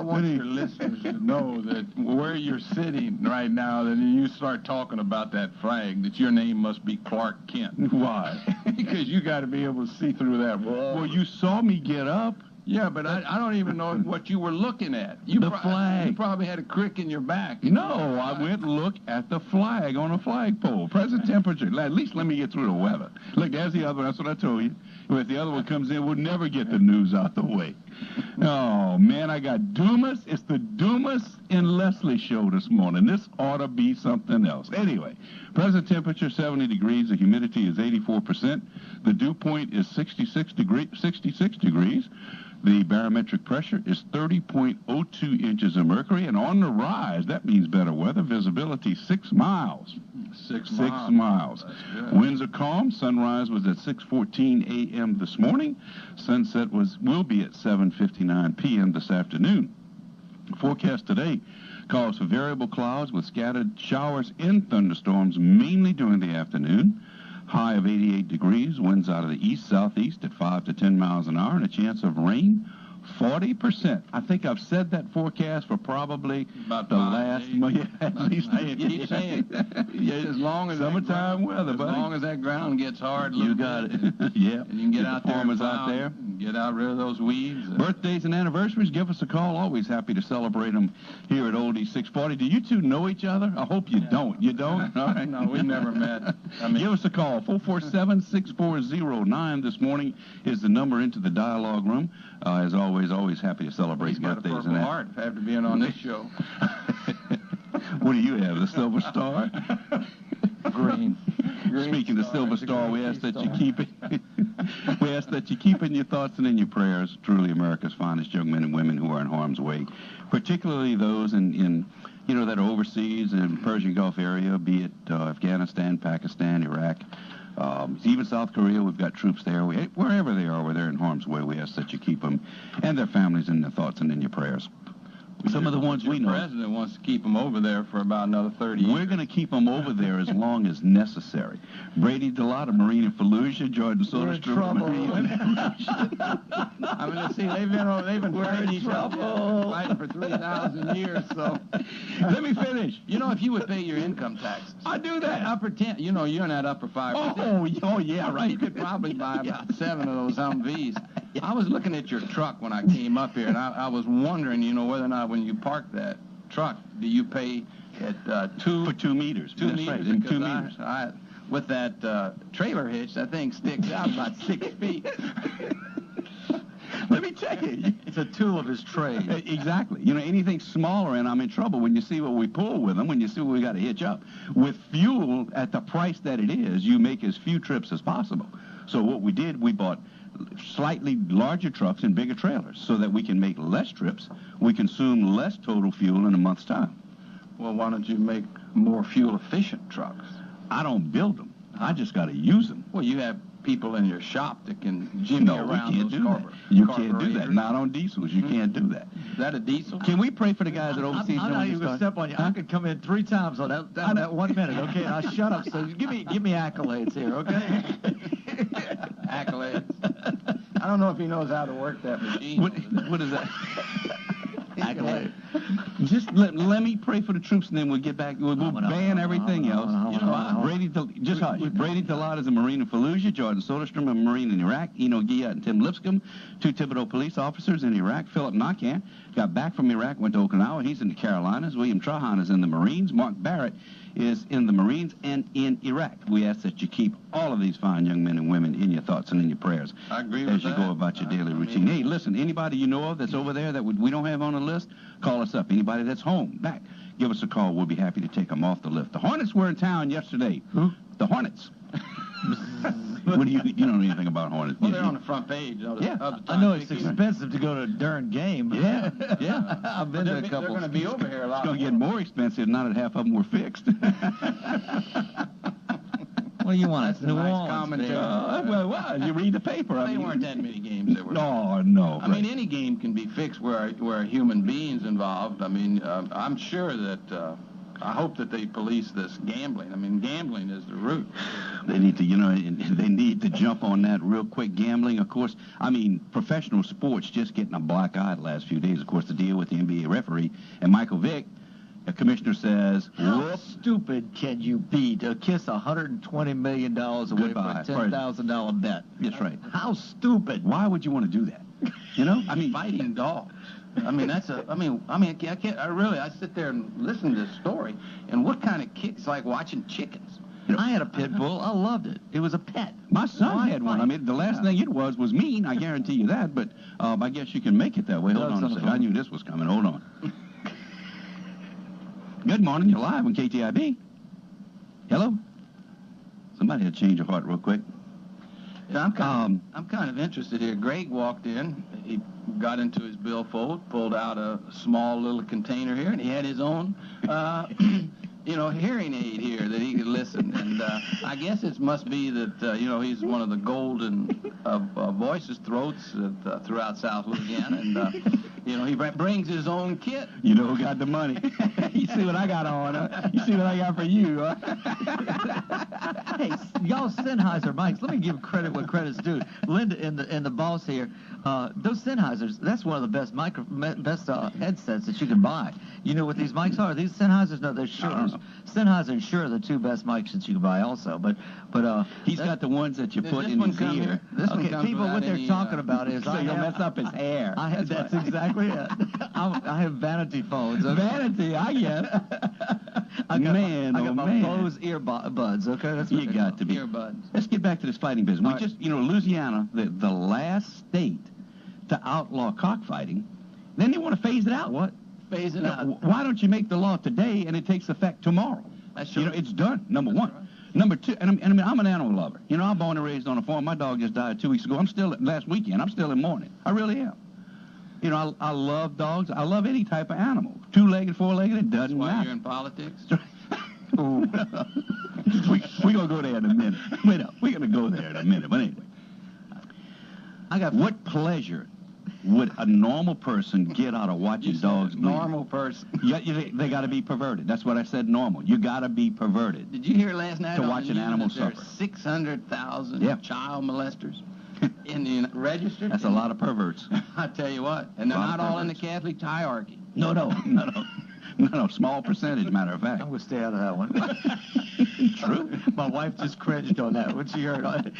want your listeners to know that where you're sitting right now, that you start talking about that flag, that your name must be Clark Kent. Why? Because you got to be able to see through that wall. Well, you saw me get up. Yeah, but I don't even know what you were looking at. The flag. You probably had a crick in your back. No, I went to look at the flag on a flagpole. Present temperature. At least let me get through the weather. Look, there's the other one. That's what I told you. If the other one comes in, we'll never get the news out the way. Oh, man, I got Dumas. It's the Dumas and Leslie show this morning. This ought to be something else. Anyway, present temperature 70 degrees. The humidity is 84%. The dew point is 66 degrees. The barometric pressure is 30.02 inches of mercury, and on the rise, that means better weather. Visibility 6 miles. 6 miles. Winds are calm. Sunrise was at 6:14 a.m. this morning. Sunset will be at 7:59 p.m. this afternoon. Forecast today calls for variable clouds with scattered showers and thunderstorms, mainly during the afternoon. High of 88 degrees, winds out of the east-southeast at 5 to 10 miles an hour, and a chance of rain, 40%. I think I've said that forecast for probably about the last month. Yeah, at least keep saying yeah, as long as summertime weather, buddy. As long as that ground gets hard, you got it. Yeah, and you can get out there, farmers out there, and get out rid of those weeds. Birthdays and anniversaries, give us a call. Always happy to celebrate them here at Oldie 640. Do you two know each other? I hope you don't. You don't? All right. No, we've never met. Give us a call. 447-6409 this morning is the number into the dialogue room. As always happy to celebrate birthdays. He's got a Purple Heart after being on this show. What do you have, the Silver Star? Green. Speaking of Silver Star, we ask that you keep it. We ask that you keep in your thoughts and in your prayers truly America's finest young men and women who are in harm's way, particularly those in that are overseas in Persian Gulf area, be it Afghanistan, Pakistan, Iraq, even South Korea. We've got troops there. Wherever they are, where they're in harm's way, we ask that you keep them and their families in their thoughts and in your prayers. Some of the ones we know. The president wants to keep them over there for about another 30 years. We're going to keep them over there as long as necessary. Brady Delata, Marine in Fallujah, Jordan Soderstrom. I mean, see, they've been fighting each other, fighting for 3,000 years. So let me finish. If you would pay your income taxes, I do that. Upper 10. You're in that upper 5%. Oh, yeah, right. You could probably buy about 7 of those Humvees. I was looking at your truck when I came up here, and I was wondering, whether or not when you park that truck, do you pay at 2 for 2 meters? 2 That's meters. Right, in 2 meters. With that trailer hitch, that thing sticks out about 6 feet. Let me check it. It's a tool of his trade. Exactly. Anything smaller, and I'm in trouble when you see what we pull with them, when you see what we got to hitch up. With fuel at the price that it is, you make as few trips as possible. So what we did, we bought slightly larger trucks and bigger trailers so that we can make less trips. We consume less total fuel in a month's time. Well, why don't you make more fuel-efficient trucks? I don't build them. I just got to use them. Well, you have people in your shop that can jimmy around those carburetors. You can't do that. Not on diesels. You can't do that. Is that a diesel? Can we pray for the guys that overseas? I'm not even going to step on you. I could come in 3 times on that 1 minute, okay? And I'll shut up. So give me accolades here, okay? Accolades. I don't know if he knows how to work that machine. What is that? Accolade. Just let me pray for the troops, and then we'll get back. We'll ban everything else. Brady Delata is a Marine in Fallujah. Jordan Soderstrom, a Marine in Iraq. Eno Gia and Tim Lipscomb, 2 Thibodeau police officers in Iraq. Philip Nakan got back from Iraq, went to Okinawa. He's in the Carolinas. William Trahan is in the Marines. Mark Barrett is in the Marines and in Iraq. We ask that you keep all of these fine young men and women in your thoughts and in your prayers. I agree with as you that. go about your daily routine. Hey, listen, anybody you know of that's over there that we don't have on the list, call us up. Anybody that's home, back, give us a call. We'll be happy to take them off the list. The Hornets were in town yesterday. Who? The Hornets. What do you don't know anything about Hornets? Well, they're on the front page. I know it's expensive to go to a darn game. Yeah. I've been to a couple. They're going to be over here a lot. It's going to get more expensive now that half of them were fixed. What do you want? That's a nice commentary. Well, you read the paper. They weren't that many games that were. No. I mean, any game can be fixed where a human being's involved. I mean, I'm sure that. I hope that they police this gambling. I mean, gambling is the root. They need to, they need to jump on that real quick. Gambling, of course. I mean, professional sports just getting a black eye the last few days. Of course, the deal with the NBA referee and Michael Vick. The commissioner says, how stupid can you be to kiss $120 million away Goodbye. for a $10,000 bet? That's right. How stupid? Why would you want to do that? I mean, Fighting dogs. I mean, I can't, I sit there and listen to this story, and what kind of kick? It's like watching chickens. I had a pit bull. I loved it. It was a pet. my son Why had one. fight? I mean, the last thing it was mean. I guarantee you that. But I guess you can make it that way. Hold on a second. I knew this was coming. Hold on. Good morning. You're live on KTIB. Hello. Somebody had to change your heart real quick. Yeah, I'm kind of interested here. Greg walked in. He got into his billfold, pulled out a small little container here, and he had his own, hearing aid here that he could listen. And I guess it must be that, he's one of the golden voices, throats throughout South Louisiana. And, he brings his own kit. You know who got the money? You see what I got on, huh? You see what I got for you, huh? Hey, y'all Sennheiser mics. Let me give credit what credit's due. Linda and the boss here. Those Sennheisers. That's one of the best headsets that you can buy. You know what these mics are? These Sennheisers. No, they're Shure. Sennheiser and Shure are the two best mics that you can buy. Also, but he's got the ones that you put in his ear. Okay, people, what they're talking about is so you'll mess up his hair. That's exactly it. I have vanity phones. Okay? Vanity, I guess. I got man. my Bose earbuds. Okay, that's what You they're got called. to be. Earbuds. Let's get back to this fighting business. All We right. just, Louisiana, the last state to outlaw cockfighting. Then they want to phase it out. What? Phase it out. Why don't you make the law today and it takes effect tomorrow? That's true. It's done. Number one. Right. Number two, I'm an animal lover. I'm born and raised on a farm. My dog just died 2 weeks ago. Last weekend. I'm still in mourning. I really am. I love dogs. I love any type of animal. Two-legged, four-legged, it doesn't Why matter. you're in politics? Ooh. We're going to go there in a minute. Wait up. We're going to go there in a minute. But anyway. What pleasure would a normal person get out of watching dogs bleed? Normal person. They got to be perverted. That's what I said, normal. You got to be perverted. Did you hear last night To on watch the an news animal that there are suffer. 600,000 child molesters in the registered? That's a lot of perverts. I tell you what. And they're not all in the Catholic hierarchy. No. Small percentage, matter of fact. I'm going to stay out of that one. True. My wife just cringed on that when she heard it.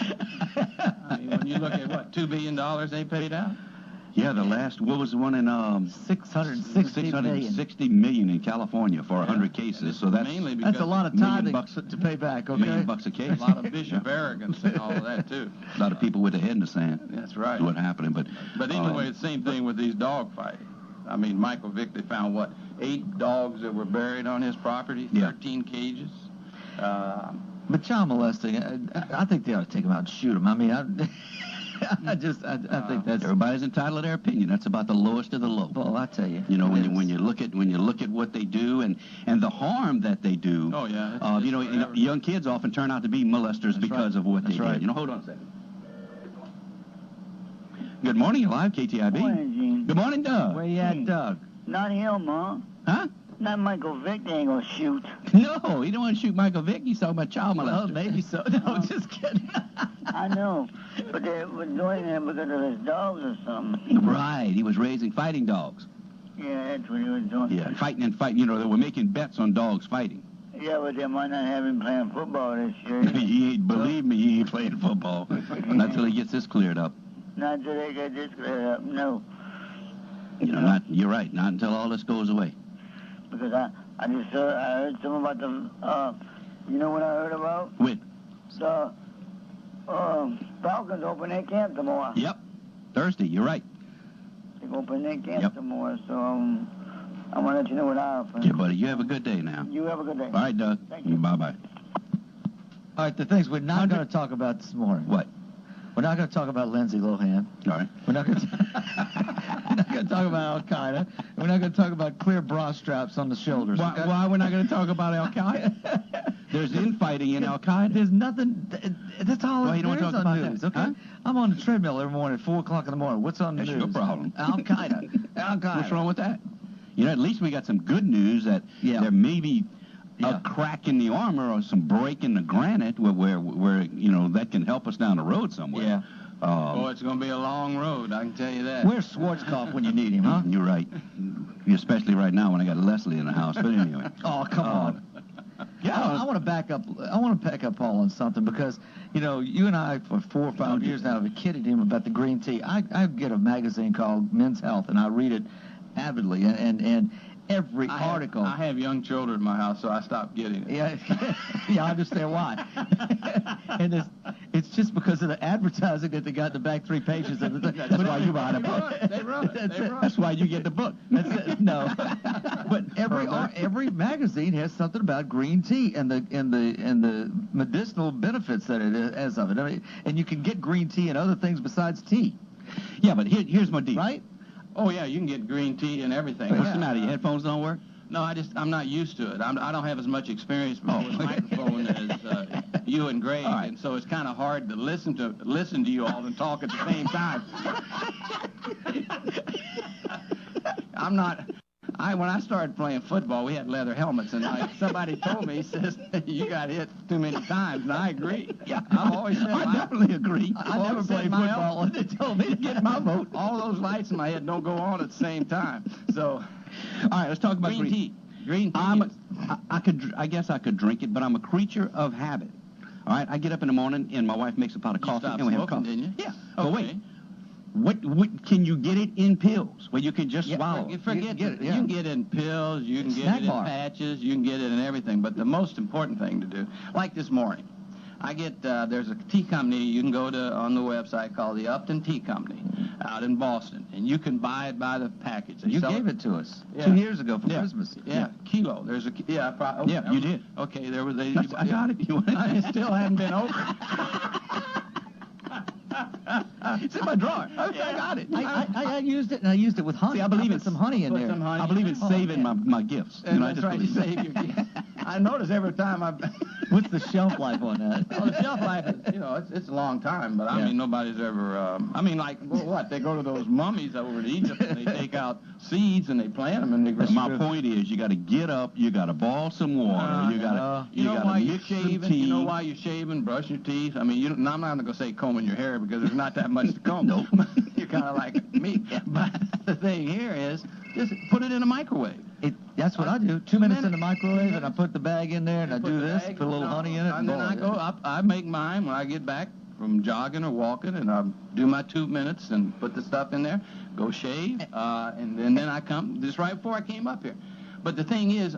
I mean, when you look at what, $2 billion they paid out? Yeah, what was the one in 660 million in California for 100 cases. So that's mainly because That's a lot of $1 million time to pay back, okay? $1 million a case. a lot of bishop arrogance and all of that too. A lot of people with their head in the sand. That's right. Is what happening. But Anyway, the same thing with these dog fighting. I mean, Michael Vick, they found 8 dogs that were buried on his property, 13 cages. But child molesting, I think they ought to take them out and shoot them. I mean, I think that's. everybody's entitled to their opinion. That's about the lowest of the low. Well, I tell you. When you look at what they do and the harm that they do. Oh yeah. Young kids often turn out to be molesters because of what they right. did. Hold on a second. Good morning, you're live, KTIB. Morning, Gene. Good morning, Doug. Where you at, Doug? Not him, huh? Huh? Not Michael Vick. They ain't gonna shoot. No, he don't want to shoot Michael Vick. He's talking about child Well, molesters. maybe so. No, just kidding. I know, but they were doing that because of his dogs or something. Right, he was raising fighting dogs. Yeah, that's what he was doing. Yeah, fighting. They were making bets on dogs fighting. Yeah, but they might not have him playing football this year. Believe me, he ain't playing football. Not until he gets this cleared up. Not until they get this cleared up, no. You're right, not until all this goes away. Because I heard something about the, you know what I heard about? When? The Falcons open their camp tomorrow. Yep, Thursday, you're right. They open their camp tomorrow, so I'm going to let you know what I offer. Okay, buddy, you have a good day now. You have a good day. All right, Doug. Thank you. Bye-bye. All right, the things we're not going to talk about this morning. What? We're not going to talk about Lindsay Lohan. All right. We're not going to talk about Al-Qaeda. We're not going to talk about clear bra straps on the shoulders. Why we're not going to talk about Al-Qaeda? There's infighting in Al-Qaeda. There's nothing. That's all Why you don't there want to is talk on about news, that? okay? Huh? I'm on the treadmill every morning at 4 o'clock in the morning. What's on the That's news? your problem. Al-Qaeda. Al-Qaeda. What's wrong with that? At least we got some good news that there may be, a crack in the armor or some break in the granite where you know, that can help us down the road somewhere. Yeah. Oh, it's going to be a long road, I can tell you that. Where's Schwarzkopf when you need him, huh? You're right. Especially right now when I got Leslie in the house. But anyway. Oh, come on. Yeah, I want to back up. I want to back up Paul on something because, you know, you and I for 4 or 5 years now have kidded him about the green tea. I get a magazine called Men's Health and I read it avidly and every article. I have young children in my house, so I stopped getting it. Yeah, yeah, I understand why. And it's just because of the advertising that they got in the back 3 pages of the. That's why you buy the book. They run it. That's why you get the book. That's it. No, but every magazine has something about green tea and the medicinal benefits that it has of it. I mean, and you can get green tea and other things besides tea. Yeah, but here's my deal. Right? Oh, yeah, you can get green tea and everything. What's the matter? Your headphones don't work? No, I'm not used to it. I don't have as much experience with this microphone as you and Greg, All right. and so it's kind of hard to listen to you all and talk at the same time. When I started playing football, we had leather helmets, and somebody told me, he says, you got hit too many times, and I agree. Yeah, I've always said I definitely agree. I never played football, and they told me to get my vote. All those lights in my head don't go on at the same time. So, all right, let's talk about green tea. Green tea. I guess I could drink it, but I'm a creature of habit. All right, I get up in the morning, and my wife makes a pot of coffee, stopped and we have smoking, coffee. didn't you? Yeah. Okay. But wait. What can you get it in pills where you can just swallow? You forget get it, you yeah. can get it in pills, you can get Snack it in bar. patches, you can get it in everything. But the most important thing to do, like this morning, I get there's a tea company you can go to on the website called the Upton Tea Company out in Boston, and you can buy it by the package. They You sell gave it to us Yeah. 2 years ago for Yeah. Christmas. Yeah, kilo. There's a Yeah, you did. Okay, there was a. I got it. You want it? It still hadn't been opened. It's in my drawer. I got it. I used it, and I used it with honey. See, I believe put in some honey in put there. some honey I believe in Oh, saving yeah. my gifts. And I that's just right, you believe- save your gift. I notice every time What's the shelf life on that? Well, the shelf life is, it's a long time, but I Yeah. mean, nobody's ever, what, they go to those mummies over to Egypt and they take out seeds and they plant them and they grow. My point is, you got to get up, you got to boil some water, you got You know to why you're mix some shaving? tea. You know why you're shaving, brush your teeth? I mean, I'm not going to say combing your hair because there's not that much to comb. Nope. You're kind of like me. But the thing here is, just put it in a microwave. That's what I do. 2 minutes in the microwave, and I put the bag in there, and I Put do the this, bag, put a little honey in it, and then boil I it. go up. I make mine when I get back from jogging or walking, and I do my 2 minutes and put the stuff in there, go shave, and then I come just right before I came up here. But the thing is,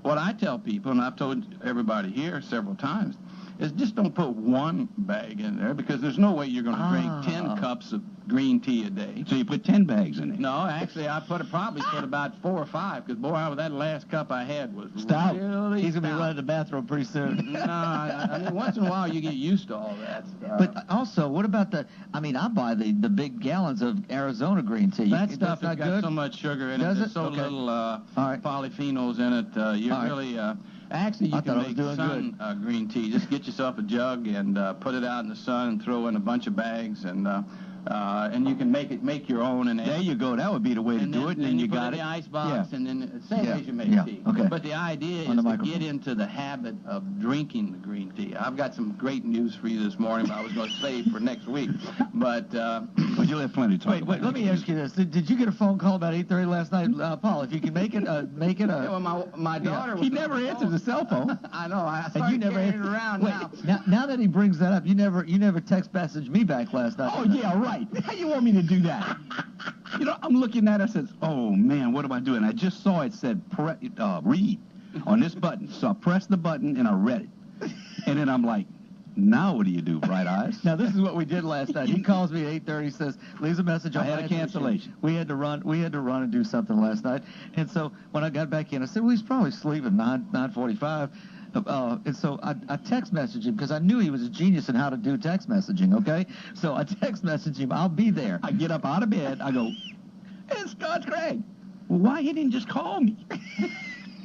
what I tell people, and I've told everybody here several times, is just don't put one bag in there because there's no way you're going to drink 10 cups of green tea a day. So you put 10 bags in it. No, actually, I probably put about 4 or 5 because, boy, that last cup I had was Stout. really He's going to be stout. running to the bathroom pretty soon. No, I mean, once in a while you get used to all that stuff. But also, what about I buy the big gallons of Arizona green tea. that That's stuff has not got good? so much sugar in Does it. it? There's so Okay. little right. polyphenols in it. You All right. really... Actually, I you thought I can was make doing sun green tea. Just get yourself a jug and put it out in the sun and throw in a bunch of bags and you can make your own. And There you go. That would be the way to and do then, it. And then then you you put got it in it. the ice box, Yeah. and then same Yeah. as you make Yeah. tea. Okay. But the idea On is the to microphone. get into the habit of drinking the green tea. I've got some great news for you this morning, but I was going to save for next week. But But you'll have plenty to talk Wait, about. let me ask you this. Did you get a phone call about 8:30 last night? Paul, if you can make it yeah, well, my daughter was He on never the answers phone. the cell phone. I know. I And started you never carrying it around Wait, now. now that he brings that up, you never text messaged me back last night. Oh, yeah, right. How you want me to do that? You know, I'm looking at it, I said, oh, man, what am I doing? I just saw it said read on this button. So I pressed the button, and I read it. And then I'm like, now what do you do, Bright Eyes? Now this is what we did last night. He calls me at 8:30, says, leaves a message on I had my a answer machine. cancellation. We had to run and do something last night. And so when I got back in, I said, well, he's probably sleeping 9:45. And so I text messaged him because I knew he was a genius in how to do text messaging, okay? So I text messaged him, I'll be there. I get up out of bed, I go, it's Scott Craig. Well, why he didn't just call me?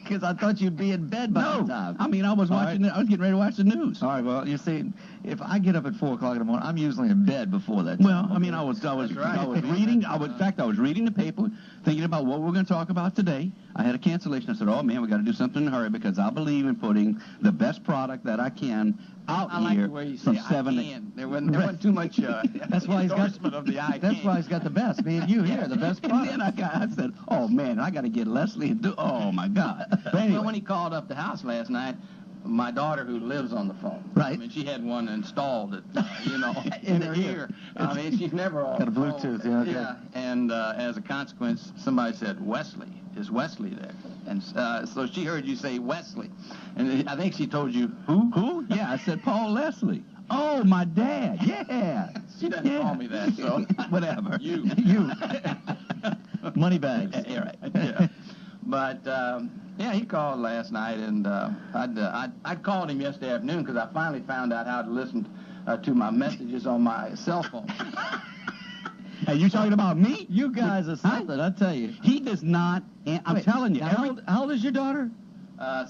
Because I thought you'd be in bed by the time. I mean, I was All watching. right. I was getting ready to watch the news. All right, well, you see, if I get up at 4 o'clock in the morning, I'm usually in bed before that time. Well, I mean, I was reading. In fact, I was reading the paper, thinking about what we're going to talk about today. I had a cancellation. I said, "Oh man, we got to do something in a hurry because I believe in putting the best product that I can out I like here the way you from say 7 I to." can. There wasn't too much That's why he's got endorsement of the I That's can. why he's got the best. Me and you here, the best And product. then I said, "Oh man, I got to get Leslie and do." Oh my God! But anyway, Well, when he called up the house last night, my daughter, who lives on the phone, Right. I mean, she had one installed, in In her her ear. ear. I mean, she's never on Got a the phone. Bluetooth, yeah, okay. Yeah, and as a consequence, somebody said, "Wesley, is Wesley there?" And so she heard you say Wesley, and I think she told you who? who? Yeah, I said Paul Leslie. Oh, my dad. Yeah. She doesn't call me that, so Whatever. You. Money bags. Yeah, right. Yeah. But yeah, he called last night, and I'd called him yesterday afternoon because I finally found out how to listen to my messages on my cell phone. Hey, you talking about me? You guys are something, I tell you. He does not. I'm Wait, telling you. now, how old is your daughter?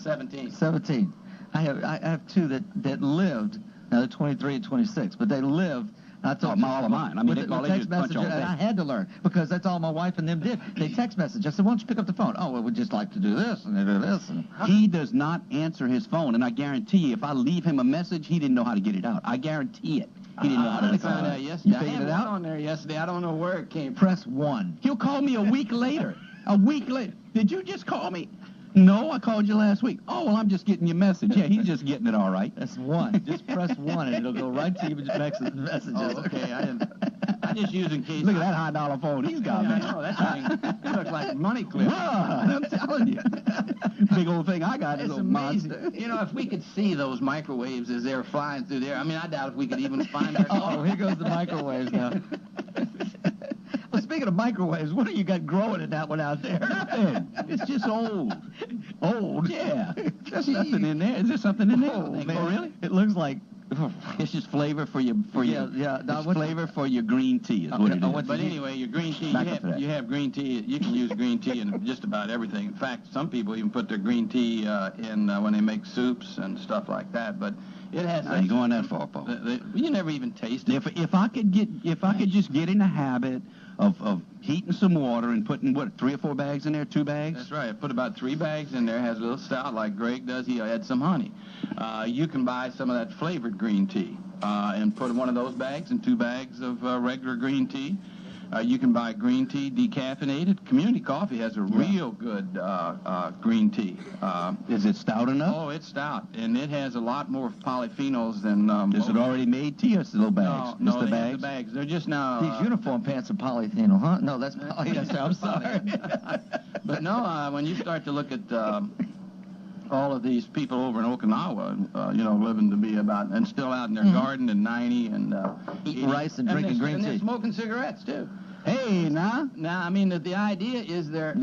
17. 17. I have two that lived. Now they're 23 and 26, but they lived. I told Oh, all of mine. I mean, with all they text do is punch message, all and day. I had to learn because that's all my wife and them did. They text message. I said, "Why don't you pick up the phone?" "Oh, well, we'd just like to do this and do this." And He does not answer his phone, and I guarantee you, if I leave him a message, he didn't know how to get it out. I guarantee it. He didn't know how to I get it found out. out yesterday. You figured I had it out? one on there yesterday. I don't know where it came from. press 1. He'll call me a week later. A week later. Did you just call me? No, I called you last week. Oh, well, I'm just getting your message. Yeah, he's just getting it all right. That's 1. Just press 1, and it'll go right to your messages. Oh, okay. I just use in case. Look at that $100 phone he's got, Yeah, I man. know, that thing. It looks like a money clip. I'm telling you. Big old thing I got is It's a monster. amazing. If we could see those microwaves as they're flying through there, I mean, I doubt if we could even find our Oh, here goes the microwaves now. Well, speaking of microwaves, what do you got growing in that one out there? Nothing. It's just old. Old? Yeah. There's nothing in there. Is there something in there? Oh, man. Oh, really? It looks like... It's just flavor for your Yeah. Now, it's what's- flavor for your green tea is what it I is. went But anyway, your green tea, Back up to that. you have green tea. You can use green tea in just about everything. In fact, some people even put their green tea in when they make soups and stuff like that. But it has. I ain't going that far, Paul. You never even taste it. If I could just get in the habit of heating some water and putting 3 or 4 bags in there, 2 bags. That's right. I put about 3 bags in there. Has a little stout like Greg does. He adds some honey. You can buy some of that flavored green tea and put one of those bags in 2 bags of regular green tea. You can buy green tea decaffeinated. Community Coffee has a real good green tea. Is it stout enough? Oh, it's stout, and it has a lot more polyphenols than. Is it already made tea or is it little bags? No, Just the they have bags? the bags. They're just now. These uniform pants are polyphenol, huh? No, that's polyester. I'm sorry. But no, when you start to look at all of these people over in Okinawa, living to be about and still out in their garden at 90 and Eating rice and drinking green and they're tea. smoking cigarettes too. Hey, now. Now, I mean, the idea is their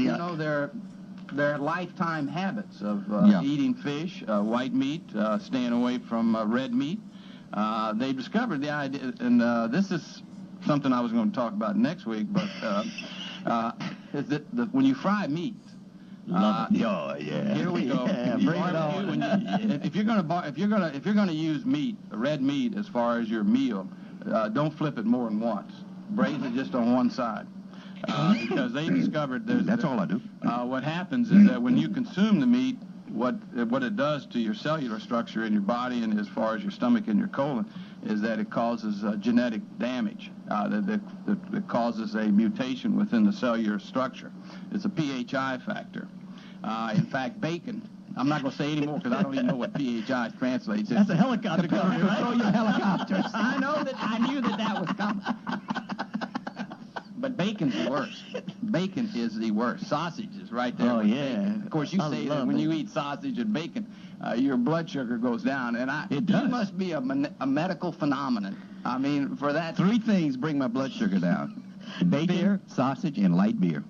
lifetime habits of Yeah. eating fish, white meat, staying away from red meat. They discovered the idea, and this is something I was going to talk about next week, but is that when you fry meat. Oh, yeah. Here we go. Yeah, bring it on. If you're gonna use meat, red meat, as far as your meal, don't flip it more than once. Braise it just on one side, because they discovered That's all I do. what happens is that when you consume the meat, what it does to your cellular structure in your body and as far as your stomach and your colon is that it causes genetic damage. That causes a mutation within the cellular structure. It's a PHI factor. In fact, bacon. I'm not going to say any more because I don't even know what PHI translates. That's a helicopter coming, right? Throw your helicopters. I know that. I knew that was coming. But bacon's the worst. Bacon is the worst. Sausage is right there. Oh, with yeah. bacon. Of course, you I say that love when you bacon. eat sausage and bacon, your blood sugar goes down. And It does. You must be a medical phenomenon. I mean, for that. 3 things bring my blood sugar down. Bacon, Beer. sausage, and light beer.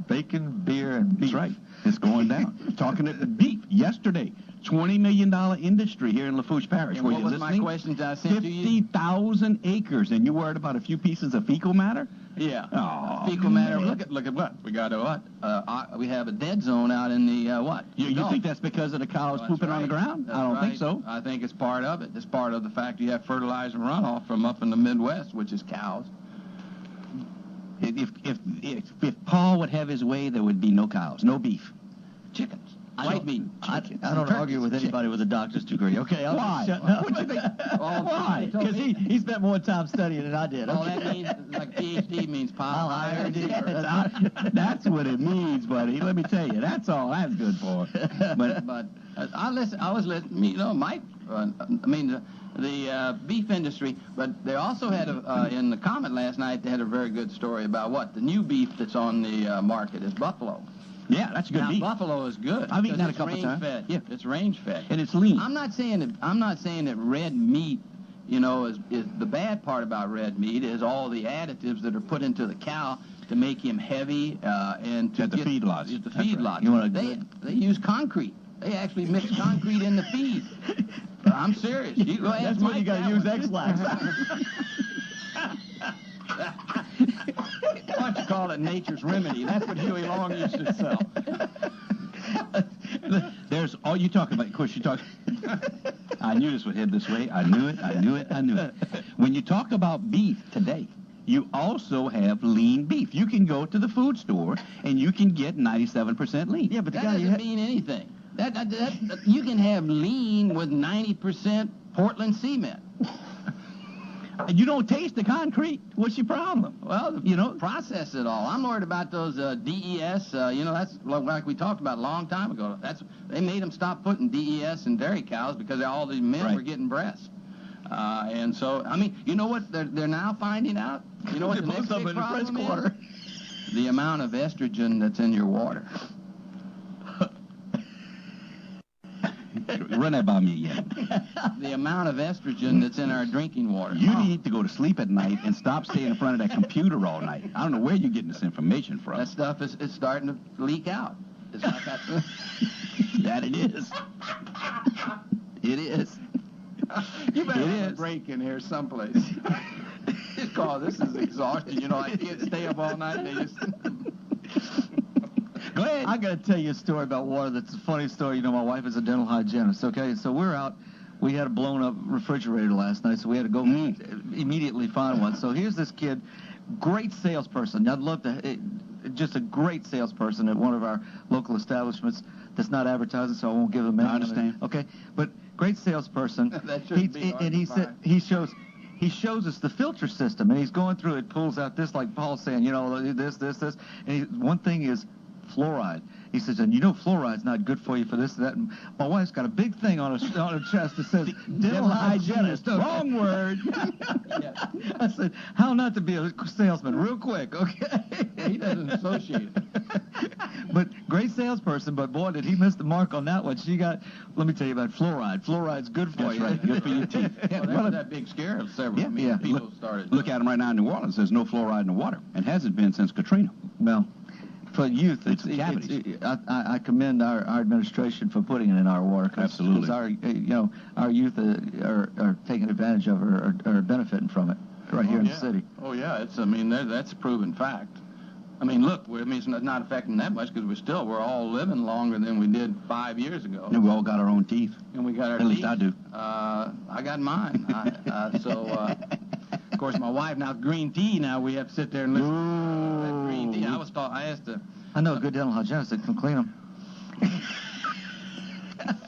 Bacon, beer, and beef. That's right. It's going down. Talking to beef yesterday. $20 million industry here in Lafourche Parish. And Were what you was listening? my question that I sent to you? 50,000 acres, and you worried about a few pieces of fecal matter? Yeah. Oh, Fecal matter. man. Look at what we got. What? We have a dead zone out in the what? You Gulf. think that's because of the cows That's pooping on the right. ground? That's I don't right. think so. I think it's part of it. It's part of the fact you have fertilizer runoff from up in the Midwest, which is cows. If Paul would have his way, there would be no cows, no beef. Chickens. I White don't- meat. I Chickens. don't Turkeys. argue with anybody with a doctor's degree. Okay, I'll Why? just shut up. What you think? Why? Because he spent more time studying than I did. All Okay? that means, like PhD means pile higher. That's what it means, buddy. Let me tell you, that's all that's good for. But I was listening. You know, Mike. The beef industry. But they also had in the comment last night. They had a very good story about what the new beef that's on the market is buffalo. Yeah, that's good Now, beef. buffalo is good. I've eaten that a because couple it's times. range-fed. Yeah. It's range-fed. And it's lean. I'm not saying that red meat, you know, is the bad part about red meat is all the additives that are put into the cow to make him heavy and to At the get- feedlots. At the That's right. feedlots. You want a they good- they use concrete. They actually mix concrete in the feed. I'm serious. You go ask That's when Mike you got to that use one. X-Lax. Why don't you call it nature's remedy? That's what Huey Long used to sell. There's all you talk about. Of course, you talk. I knew this would head this way. I knew it. When you talk about beef today, you also have lean beef. You can go to the food store and you can get 97% lean. Yeah, but the That guy you doesn't had... mean anything. That you can have lean with 90% Portland cement. You don't taste the concrete. What's your problem? Well, You know- process it all. I'm worried about those DES. You know, that's like we talked about a long time ago. They made them stop putting DES in dairy cows because all these men Right. were getting breasts. And so, I mean, you know what they're now finding out? You know what the They put next some big in the fresh problem is? water. The amount of estrogen that's in your water. Run that by me again. The amount of estrogen that's in our drinking water. You need to go to sleep at night and stop staying in front of that computer all night. I don't know where you're getting this information from. That stuff is starting to leak out. It's like That it is. It is. You better It have a is. break in here someplace. Because this is exhausting. You know, I can't stay up all night. They just... Go ahead. I got to tell you a story about water that's a funny story. You know, my wife is a dental hygienist, okay? So we're out. We had a blown-up refrigerator last night, so we had to go immediately find one. So here's this kid, great salesperson. I'd love to, just a great salesperson at one of our local establishments that's not advertising, so I won't give them any. I understand. Okay? But great salesperson. That shouldn't be hard And to he said, find. he shows us the filter system, and he's going through it, pulls out this, like Paul's saying, you know, this. And one thing is fluoride. He says, and you know fluoride's not good for you for this and that. And my wife's got a big thing on her chest that says dental hygienist. Wrong word. I said, how not to be a salesman real quick, okay? He doesn't associate it. But great salesperson, but boy, did he miss the mark on that one. She got, let me tell you about fluoride. Fluoride's good for That's you. right. Good for your teeth. Well, that was that big scare of several. Yeah, I mean, yeah. people started. Look at them right now in New Orleans. There's no fluoride in the water, and hasn't been since Katrina. Well, for youth, It's cavities. I commend our administration for putting it in our water. 'Cause Absolutely. Our youth are taking advantage of it or benefiting from it right here in the city. Oh yeah, it's. I mean, that's a proven fact. I mean, look, it's not affecting that much because we're all living longer than we did 5 years ago. And we all got our own teeth. And we got our At least teeth. I do. I got mine. Of course, my wife now green tea. Now we have to sit there and listen to that green tea. I asked her. I know a good dental hygienist that can clean them.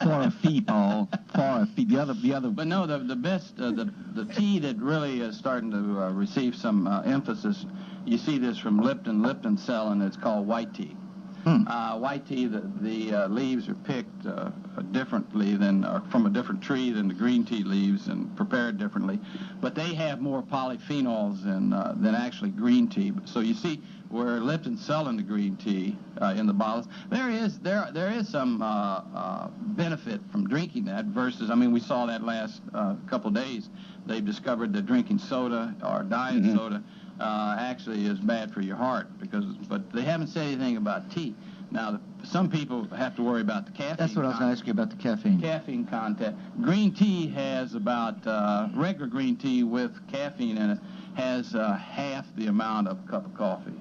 4 feet, all 4 feet. The other. But no, the best, the tea that really is starting to receive some emphasis. You see this from Lipton selling. It's called white tea. White tea, the leaves are picked differently from a different tree than the green tea leaves and prepared differently. But they have more polyphenols than actually green tea. So you see where Lipton's selling the green tea in the bottles, there is some benefit from drinking that versus, I mean, we saw that last couple days. They've discovered that drinking soda or diet soda actually is bad for your heart but they haven't said anything about tea. Now, some people have to worry about the caffeine. That's what I was going to ask you about the caffeine. Caffeine content. Green tea has about, regular green tea with caffeine in it has half the amount of a cup of coffee.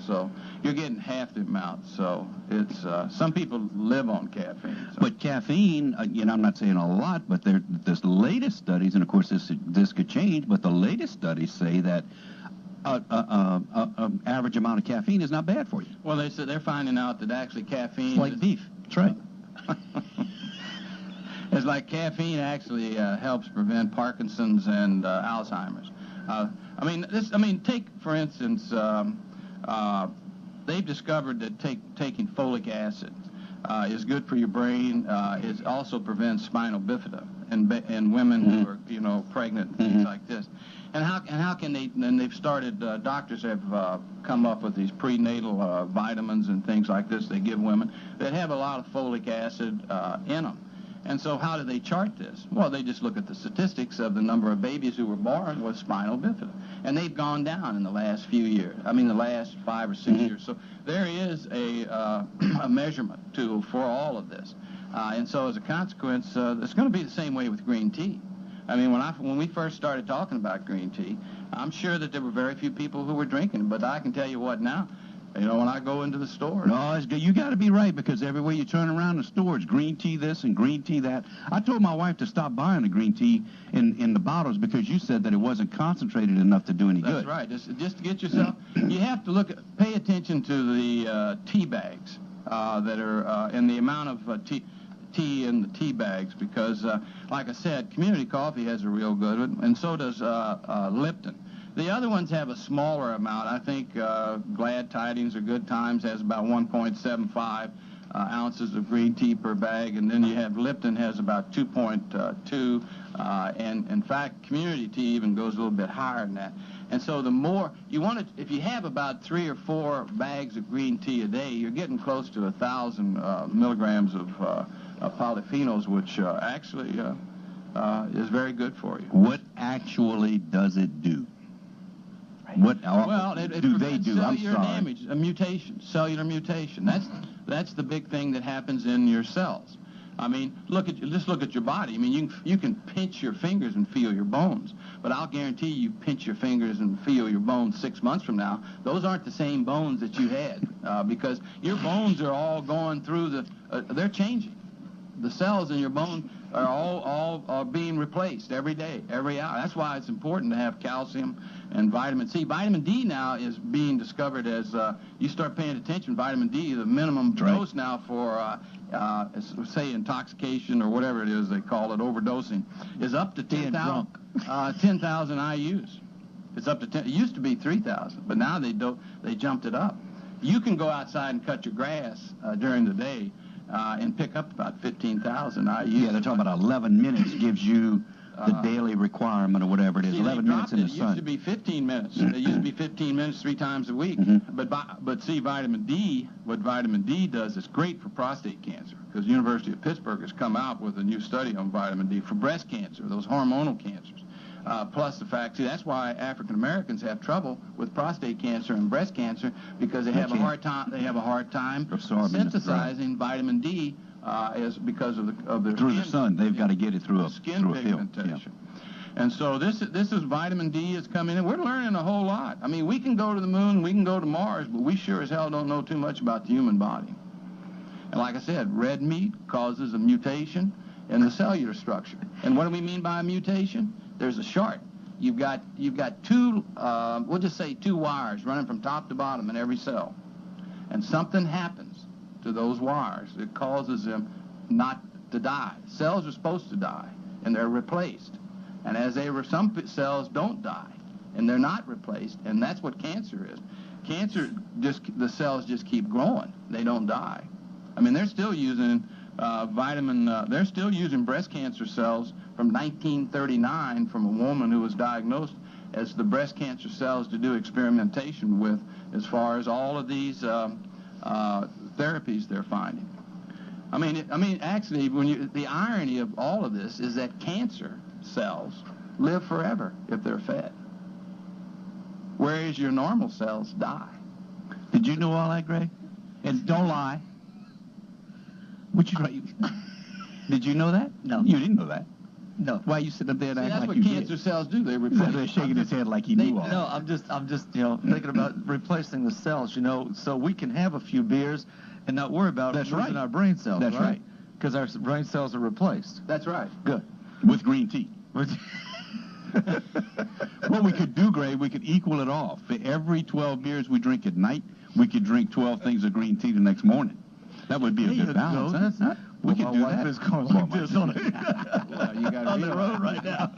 So you're getting half the amount. So it's, some people live on caffeine. So. But caffeine, I'm not saying a lot, but this latest studies, and of course this could change, but the latest studies say that average amount of caffeine is not bad for you. Well, they said they're finding out that actually caffeine... It's like beef. That's right. It's like caffeine actually helps prevent Parkinson's and Alzheimer's. Take, for instance, they've discovered that taking folic acid is good for your brain. It also prevents spinal bifida in women who are, pregnant and things like this. And how can they? And they've started. Doctors have come up with these prenatal vitamins and things like this. They give women that have a lot of folic acid in them. And so how do they chart this? Well, they just look at the statistics of the number of babies who were born with spinal bifida. And they've gone down in the last few years. The last 5 or 6 years. So there is a measurement tool for all of this. And so as a consequence, it's going to be the same way with green tea. When we first started talking about green tea, I'm sure that there were very few people who were drinking it. But I can tell you what now. When I go into the store. No, it's good. You got to be right, because everywhere you turn around the store, it's green tea this and green tea that. I told my wife to stop buying the green tea in the bottles because you said that it wasn't concentrated enough to do any good. That's right. Just to get yourself, you have to pay attention to the tea bags that are and the amount of tea in the tea bags, because, like I said, Community Coffee has a real good one, and so does Lipton. The other ones have a smaller amount. I think Glad Tidings or Good Times has about 1.75 ounces of green tea per bag, and then you have Lipton has about 2.2, and in fact, Community Tea even goes a little bit higher than that. And so the more you want to, if you have about 3 or 4 bags of green tea a day, you're getting close to 1,000 milligrams of polyphenols, which actually is very good for you. What actually does it do? What it do they do? I'm cellular sorry. damage, a mutation, cellular mutation. That's the big thing that happens in your cells. Just look at your body. You can pinch your fingers and feel your bones, but I'll guarantee you pinch your fingers and feel your bones 6 months from now. Those aren't the same bones that you had because your bones are all going through they're changing. The cells in your bone are all being replaced every day, every hour. That's why it's important to have calcium and vitamin C. Vitamin D now is being discovered as, you start paying attention, vitamin D, the minimum dose now for, say, intoxication or whatever it is they call it, overdosing, is up to 10,000 IUs. It's up to 10. It used to be 3,000, but now they jumped it up. You can go outside and cut your grass during the day and pick up about 15,000 IUs. Yeah, they're talking about 11 minutes gives you the daily requirement or whatever it is. 11 minutes in the sun. It used to be 15 minutes. It used to be 15 minutes 3 times a week. But see, vitamin D, what vitamin D does is great for prostate cancer, because the University of Pittsburgh has come out with a new study on vitamin D for breast cancer, those hormonal cancers. Plus the fact, that's why African Americans have trouble with prostate cancer and breast cancer, because they have a hard time. They have a hard time synthesizing vitamin D, is because of their through skin, the sun. They've got to get it through a pigmentation. Yeah. And so this is vitamin D is coming in. We're learning a whole lot. We can go to the moon, we can go to Mars, but we sure as hell don't know too much about the human body. And like I said, red meat causes a mutation in the cellular structure. And what do we mean by a mutation? There's a chart. You've got 2, we'll just say 2 wires running from top to bottom in every cell. And something happens to those wires that causes them not to die. Cells are supposed to die, and they're replaced. And some cells don't die, and they're not replaced, and that's what cancer is. Cancer, the cells just keep growing. They don't die. They're still using they're still using breast cancer cells from 1939 from a woman who was diagnosed as the breast cancer cells to do experimentation with, as far as all of these therapies they're finding. Actually, the irony of all of this is that cancer cells live forever if they're fed, whereas your normal cells die. Did you know all that, Greg? And don't lie. What you try? Did you know that? No. You didn't know that. No. Why you sitting up there and See, acting that's like what you cancer did? cells do. They He's replace. there shaking his head like he They- knew all. No, I'm just thinking about replacing the cells, so we can have a few beers and not worry about That's losing right. our brain cells. That's right. Because our brain cells are replaced. That's right. Good. With green tea. What we could do, Greg, we could equal it off. For every 12 beers we drink at night, we could drink 12 things of green tea the next morning. That would be a There you good balance. go. Huh? That's- We Well, could my do wife that. is going Well, like this on it. Well, you got On the road right now.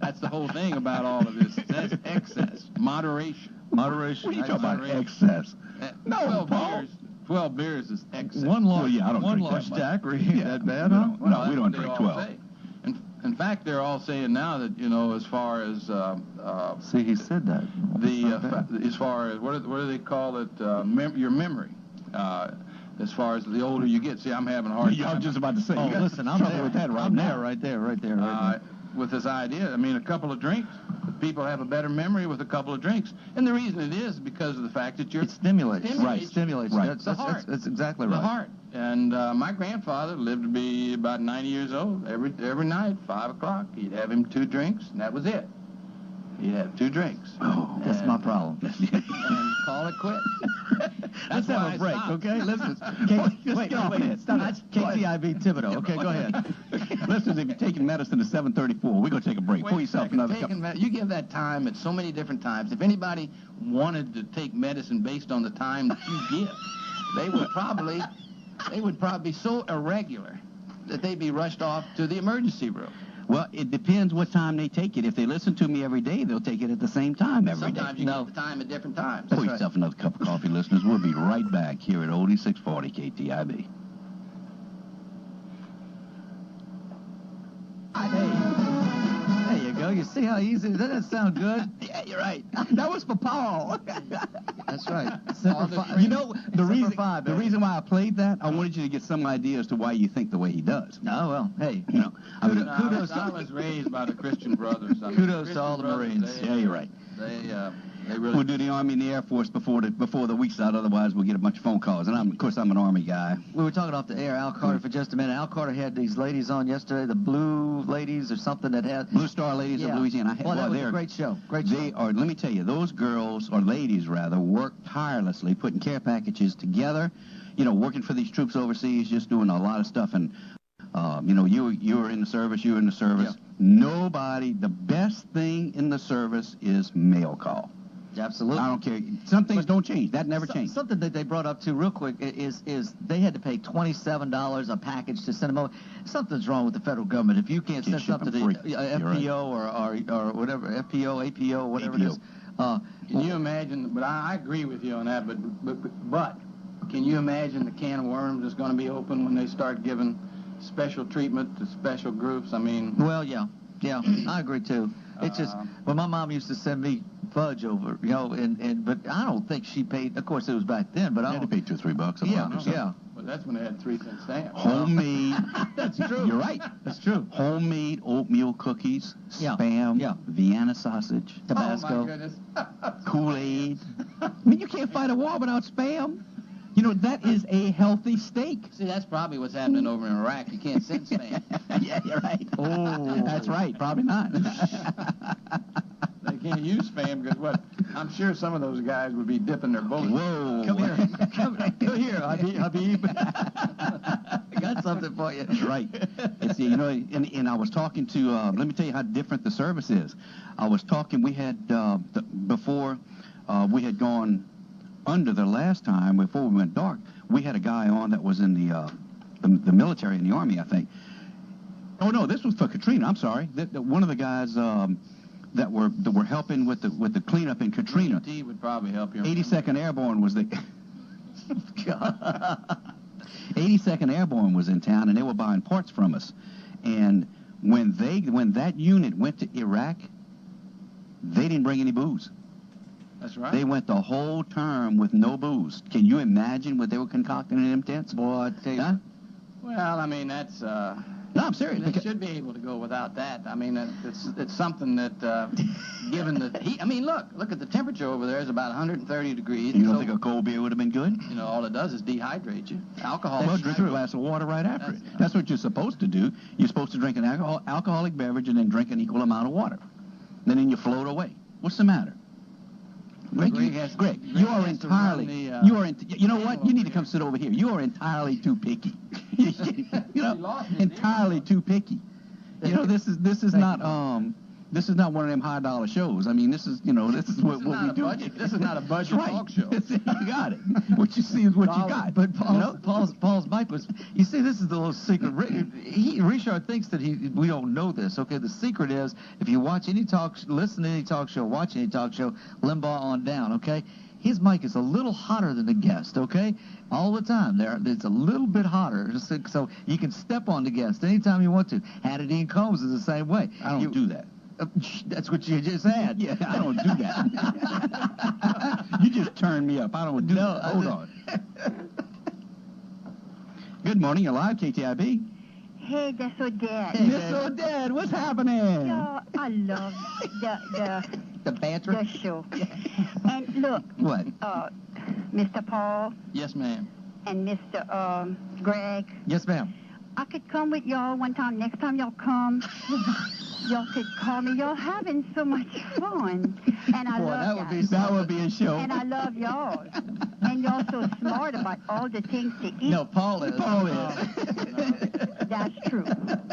That's the whole thing about all of this. That's excess, moderation. Moderation. What are you talking about? Moderation. Excess. No, 12 Paul. 12 beers is excess. One large, Well, yeah, I don't one drink that large much. daiquiri ain't Yeah, that bad, we huh? don't. No, that's we don't what they drink all 12. say. In fact, they're all saying now that, as far as See, he said that. as far as what do they call it? Your memory. As far as the older you get, see, I'm having a hard Yeah, I time. was just about to say. Oh, you got listen, I'm trouble there. with that right I'm now. there, right there. With this idea. I mean, a couple of drinks, people have a better memory with a couple of drinks, and the reason it is because of the fact that It stimulates. Stimulates. Stimulates. Right. That's exactly the right. heart. And my grandfather lived to be about 90 years old. Every night, 5 o'clock, he'd have him 2 drinks, and that was it. He'd have 2 drinks. Oh, that's my problem. And call it quits. Let's why have I a break, stopped. okay? Listen. Wait, get off of that. Stop That's it. KTIB Thibodeau. Okay, go ahead. Listen, if you're taking medicine at 7:34, we're going to take a break. Pour Wait a yourself second. another cup. You give that time at so many different times. If anybody wanted to take medicine based on the time that you give, they would probably be so irregular that they'd be rushed off to the emergency room. Well, it depends what time they take it. If they listen to me every day, they'll take it at the same time every day. Sometimes you get the time at different times. Pour yourself another cup of coffee, listeners. We'll be right back here at Oldie 640 KTIB. There you go. You see how easy? Doesn't that sound good? Yeah, you're right. That was for Paul. That's right. All the You know, the reason baby. why I played that, I wanted you to get some idea as to why you think the way he does. Oh, well, hey. You know, I mean, Kudos. I was raised by the Christian brothers. I mean, Kudos the to all the Christian Marines. brothers, Yeah, you're right. They really. We'll do the Army and the Air Force before the week's out. Otherwise, we'll get a bunch of phone calls. And of course, I'm an Army guy. We were talking off the air, Al Carter, for just a minute. Al Carter had these ladies on yesterday, the Blue Ladies or something that had... Blue Star Ladies of Louisiana. Well, that was they're a great show. They are, let me tell you, those girls, or ladies rather, work tirelessly putting care packages together, working for these troops overseas, just doing a lot of stuff. And, you were in the service, you were in the service. Yeah. The best thing in the service is mail call. Absolutely. I don't care. Some things don't change. That never changed. Something that they brought up, too, real quick, is they had to pay $27 a package to send them over. Something's wrong with the federal government. If you can't send ship something to them the free. FPO or whatever, FPO, APO, whatever it is. Can you imagine? But I agree with you on that. But can you imagine the can of worms is going to be open when they start giving special treatment to special groups? I mean. Well, yeah, I agree too. It's just my mom used to send me fudge over, but I don't think she paid. Of course, it was back then, but I They had to don't. pay $2 or $3 a Yeah, month or something. yeah. Well, that's when they had 3-cent stamps. Homemade. That's true. You're right. That's true. Homemade oatmeal cookies, Yeah, Spam, yeah. Vienna sausage, Tabasco. Oh, my goodness. Kool-Aid. I mean, you can't fight a war without Spam. That is a healthy steak. See, that's probably what's happening over in Iraq. You can't send spam. Yeah, you're right. Oh. That's right. Probably not. They can't use spam because I'm sure some of those guys would be dipping their bullets. Whoa. Come here. Come here, Habib. I got something for you. That's right. It's, and I was talking to, let me tell you how different the service is. I was talking, we had, before we had gone under the last time, before we went dark, we had a guy on that was in the military, in the Army, I think. Oh, no, this was for Katrina. I'm sorry. One of the guys that were helping with the cleanup in Katrina. T would probably help you. 82nd Airborne was the... 82nd Airborne was in town, and they were buying parts from us. And when that unit went to Iraq, they didn't bring any booze. That's right. They went the whole term with no booze. Can you imagine what they were concocting in them tents? Boy, I tell you. Huh? Well, I mean, that's No, I'm serious. They because- should be able to go without that. I mean, it's something that, given the heat. I mean, look at the temperature over there is about 130 degrees. You don't so, think a cold beer would have been good? You know, all it does is dehydrate you. Alcohol. Well, drink a glass of water right after it. That's what you're supposed to do. You're supposed to drink an alcoholic beverage and then drink an equal amount of water. Then you float away. What's the matter? Greg, you are Greg has to entirely. run the, You know what? You need to come sit over here. You are entirely too picky. You know, entirely too picky. You know, this is not this is not one of them $high shows. I mean, this is what we do. This is not a budget Right. talk show. You got it. What you see is what you got. But Paul's mic was. You see, this is the little secret. Richard thinks that we don't know this. Okay, the secret is if you watch any listen to any talk show, watch any talk show, Limbaugh on down. Okay, his mic is a little hotter than the guest. Okay, all the time it's a little bit hotter, so you can step on the guest anytime you want to. Hannity and Combs is the same way. I don't do that. That's what you just had. Yeah, I don't do that. You just turned me up. I don't do that. Hold on. Good morning. You're live, KTIB. Hey, that's Odette. Miss Odette, what's happening? Yo, I love The banter. the show. And look, What? Mr. Paul Yes, ma'am. and Mr. Greg, Yes, ma'am. I could come with y'all one time. Next time y'all come, y'all could call me. Y'all having so much fun, and I Boy, love That would be a show. And I love y'all. And y'all so smart about all the things to eat. No, Paul is. Paul is. That's true.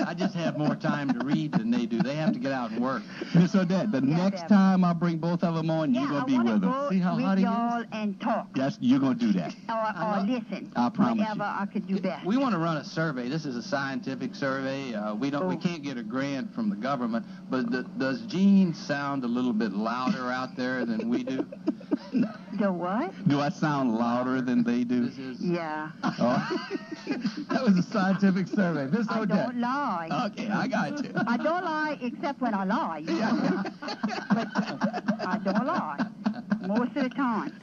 I just have more time to read than they do. They have to get out and work. Miss Odette, the next Deb. time I bring both of them on, Yeah, you're going I to be want to with them. go See how hot with he is? y'all and talk. You're going to do that. Or listen. I promise Whatever you. I could do best. We want to run a survey. This is a scientific survey. We can't get a grant from the government. But does Gene sound a little bit louder out there than we do? The what? Do I sound louder than they do? This is. Yeah. Oh. That was a scientific survey. Miss I Odette. don't lie. Okay, I got you. I don't lie except when I lie. But I don't lie most of the time.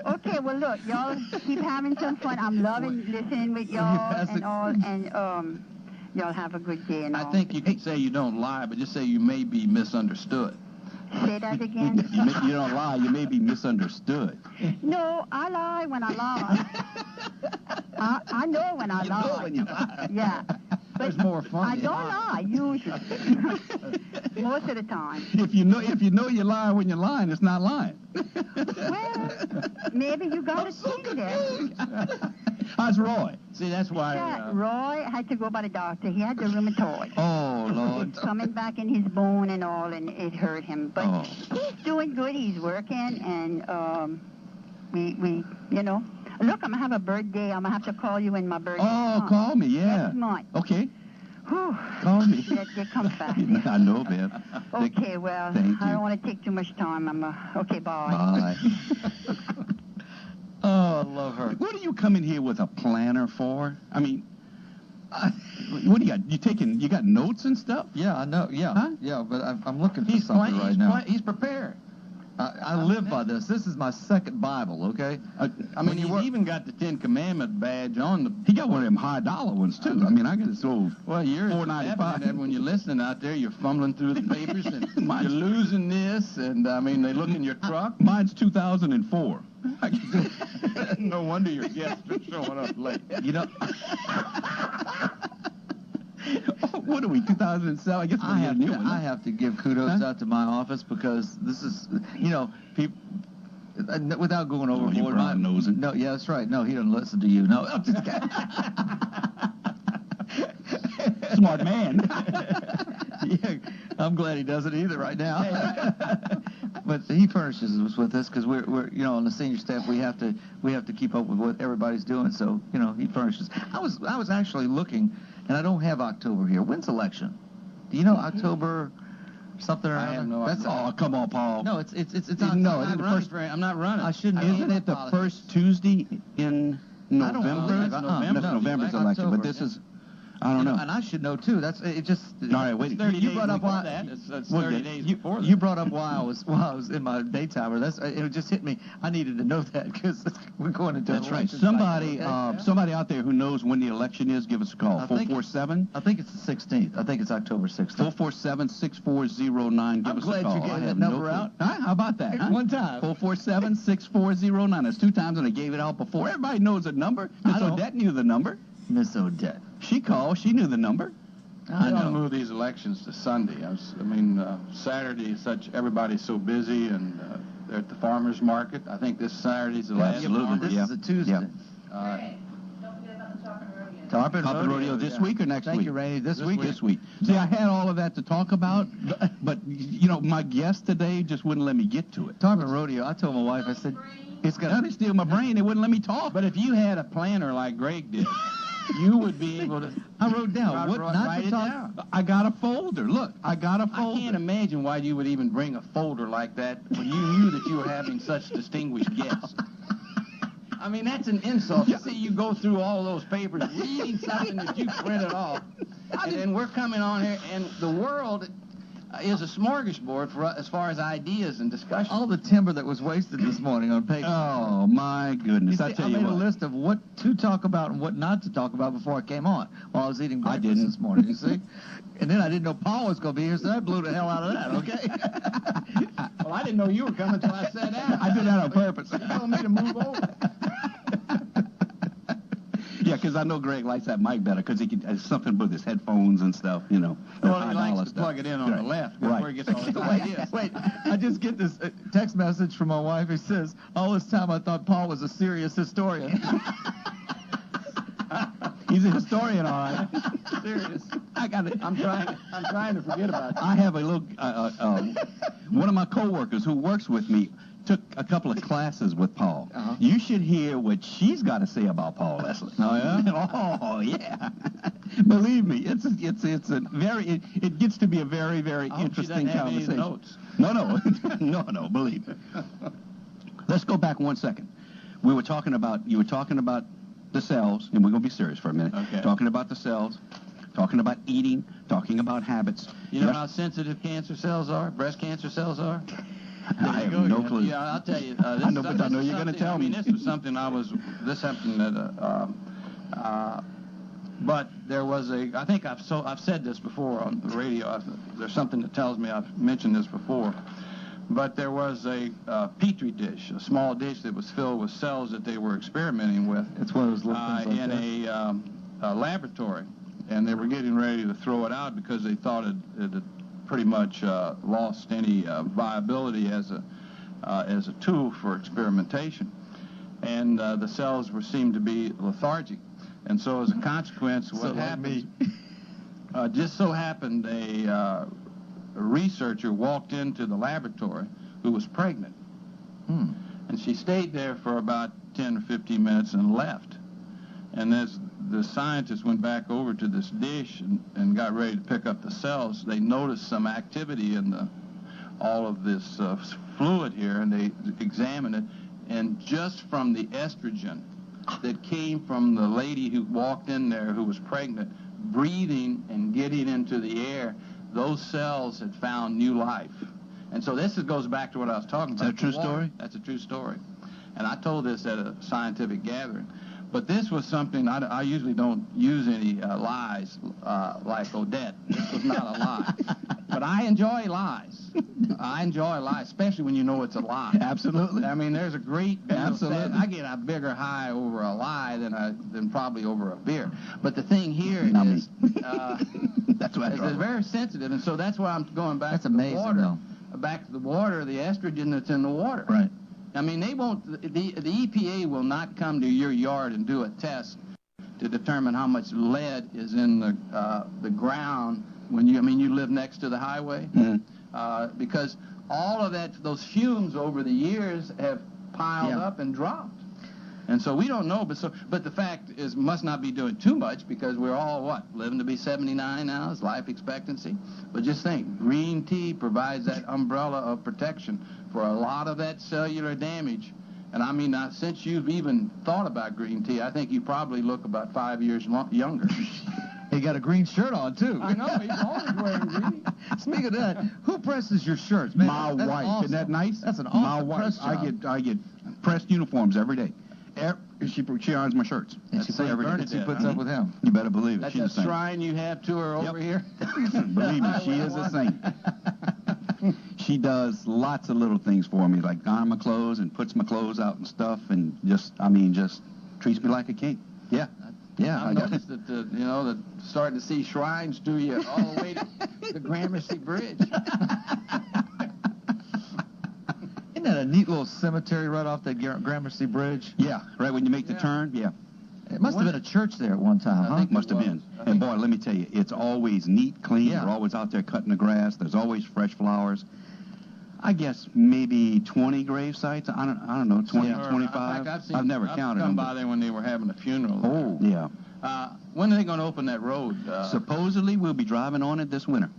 Okay, well look, y'all keep having some fun. I'm loving listening with y'all and all, and y'all have a good day and all. I think you can say you don't lie, but just say you may be misunderstood. Say that again. You don't lie. You may be misunderstood. No, I lie when I lie. I know when I lie. know when you lie. Yeah. There's more fun I in don't lying. lie usually. Most of the time. If you know you're lying when you're lying, it's not lying. Well, maybe you got to think that. How's Roy? See, that's why. Yeah, Roy had to go by the doctor. He had the rheumatoid. Oh, Lord. It's coming back in his bone and all, and it hurt him. But Oh. he's doing good. He's working, and we Look, I'm gonna have a birthday. I'm gonna have to call you in my birthday. Oh, call me, yeah. Next month. Okay, Whew. call me. They come fast. I know, man. Okay, well, Thank I you. don't want to take too much time. Okay, bye. Bye. Oh, I love her. What are you coming here with a planner for? I mean, what do you got? You got notes and stuff? Yeah, I know. Yeah, Huh? yeah. But I'm looking for He's something right now. He's prepared. I live by this. This is my second Bible. Okay. I mean, he's even got the Ten Commandment badge on the. He got one of them $high ones too. I mean, I got this old. Well, you're $4.95. and when you're listening out there, you're fumbling through the papers and you're losing this, and I mean, they look in your truck. Mine's 2004. No wonder your guests are showing up late. You know, What are we, 2007? I guess I we'll get a new have one. I have to give kudos Huh? out to my office because this is, people. Without going you overboard, brown-nosing. no, yeah, that's right. No, he doesn't listen to you. No, I'm just kidding. Smart man. Yeah, I'm glad he doesn't either right now. But he furnishes us with this because we're on the senior staff we have to keep up with what everybody's doing. So he furnishes. I was actually looking, and I don't have October here. When's election? Do you know October something or I other? have no That's idea. Oh, come on, Paul. No, it's No, October. it's the first. I'm not running. I shouldn't. Isn't it the first Tuesday in I don't know. November? That's That's November. November's No, election, but October. this is I don't know. And I should know too. That's it. Just All right, wait. You brought up why that. It's Well, 30 yeah, days you, before that. you brought up why I was in my daytimer. It just hit me. I needed to know that because we're going into That's an right. election Somebody, cycle, okay? somebody out there who knows when the election is, give us a call. I think- 447 I think it's the 16th. I think it's October 16th. 447-6409. Give I'm us glad a you call. gave I that have number no clue. out. Huh? How about that? Huh? One time. 447-6409. That's 2 times, and I gave it out before. Everybody knows the number. Miss I don't. Odette knew the number. Miss Odette. She called. She knew the number. I They ought to know. move these elections to Sunday. Saturday, everybody's so busy, and they're at the farmers market. I think this Saturday's the last. Absolutely. This Yeah. is a Tuesday. Yeah. Tarpon Tarpon Rodeo this week or next Thank week? you, Rainey. This week. This week. See, I had all of that to talk about, but my guest today just wouldn't let me get to it. Tarpon Rodeo. I told my wife. I said, it's Now got. they steal my brain. They wouldn't let me talk. But if you had a planner like Greg did, you would be able to. I wrote down what not write to it talk. down. I got a folder. Look, I got a I folder. can't imagine why you would even bring a folder like that when you knew that you were having such distinguished guests. I mean, that's an insult. To see you go through all those papers reading something that you printed off, and then we're coming on here, and the world is a smorgasbord for as far as ideas and discussion. All the timber that was wasted this morning on paper. Oh my goodness! You I see, tell I you made a what. list of what to talk about and what not to talk about before I came on while I was eating breakfast didn't. this morning, you see? And then I didn't know Paul was going to be here, so I blew the hell out of that, okay? Well, I didn't know you were coming until I sat down. I did that on purpose. You told me to move over. Yeah, because I know Greg likes that mic better because he can something with his headphones and stuff, Well, he high-dollar likes to stuff. plug it in on the Right. left. That's where he gets all his ideas. Wait, I just get this text message from my wife. It says, all this time I thought Paul was a serious historian. He's a historian, all right. Serious. I got it. I'm trying to forget about it. I have a little. One of my coworkers who works with me took a couple of classes with Paul. Uh-huh. You should hear what she's got to say about Paul Leslie. Oh, yeah? Oh yeah. Believe me, it's a very it gets to be a very very I hope she interesting doesn't have any conversation. notes. No, believe me. Let's go back 1 second. You were talking about the cells, and we're going to be serious for a minute. Okay. Talking about the cells, talking about eating, talking about habits. You know how sensitive cancer cells are? Breast cancer cells are? I have no clue. Yeah, I'll tell you. I know, but I know you're gonna tell me. This was something this happened but there was I think I've said this before on the radio. There's something that tells me I've mentioned this before. But there was a petri dish, a small dish that was filled with cells that they were experimenting with. That's one of those little things like in a laboratory, and they were getting ready to throw it out because they thought it had pretty much lost any viability as a tool for experimentation, and the cells seemed to be lethargic, and so as a consequence, what happened? Just so happened a researcher walked into the laboratory who was pregnant, and she stayed there for about 10 or 15 minutes and left. And as the scientists went back over to this dish and got ready to pick up the cells, they noticed some activity in all of this fluid here, and they examined it. And just from the estrogen that came from the lady who walked in there who was pregnant, breathing and getting into the air, those cells had found new life. And so this goes back to what I was talking about. Is that a true story? That's a true story. And I told this at a scientific gathering. But this was something, I usually don't use any lies like Odette. This was not a lie. But I enjoy lies. I enjoy lies, especially when you know it's a lie. Absolutely. I mean, there's a great deal of Absolutely. I get a bigger high over a lie than probably over a beer. But the thing here Not me. is, That's what I it's trouble. very sensitive, and so that's why I'm going back That's to the amazing, water. though. Back to the water, the estrogen that's in the water. Right. I mean, they won't. The EPA will not come to your yard and do a test to determine how much lead is in the ground when you live next to the highway, because all of those fumes over the years have piled up and dropped, and so we don't know. But the fact is, must not be doing too much because we're all living to be 79 now is life expectancy. But just think, green tea provides that umbrella of protection for a lot of that cellular damage. And I mean, since you've even thought about green tea, I think you probably look about 5 years younger. He got a green shirt on, too. I know, he's always wearing green. Speaking of that, who presses your shirts, man? My That's wife. awesome. Isn't that nice? That's an My awesome wife. press job. I get pressed uniforms every day. She irons my shirts. And she every day. She puts up with him. You better believe it. That's She's a the same. shrine you have to her over here. Believe me, she is a saint. She does lots of little things for me, like iron my clothes and puts my clothes out and stuff, and just treats me like a king. Yeah. Yeah, I've noticed that, that starting to see shrines do you all the way to the Gramercy Bridge. Isn't that a neat little cemetery right off that Gramercy Bridge? Yeah, right when you make the turn, yeah. It must have been a church there at one time, huh? think Must have was. been. I And think- boy, let me tell you, it's always neat, clean. Yeah. We're always out there cutting the grass. There's always fresh flowers. I guess maybe 20 grave sites. I don't know, 20, Or, 25. in fact, I've never counted come them. by there when they were having a funeral. Oh, yeah. When are they going to open that road? Supposedly we'll be driving on it this winter.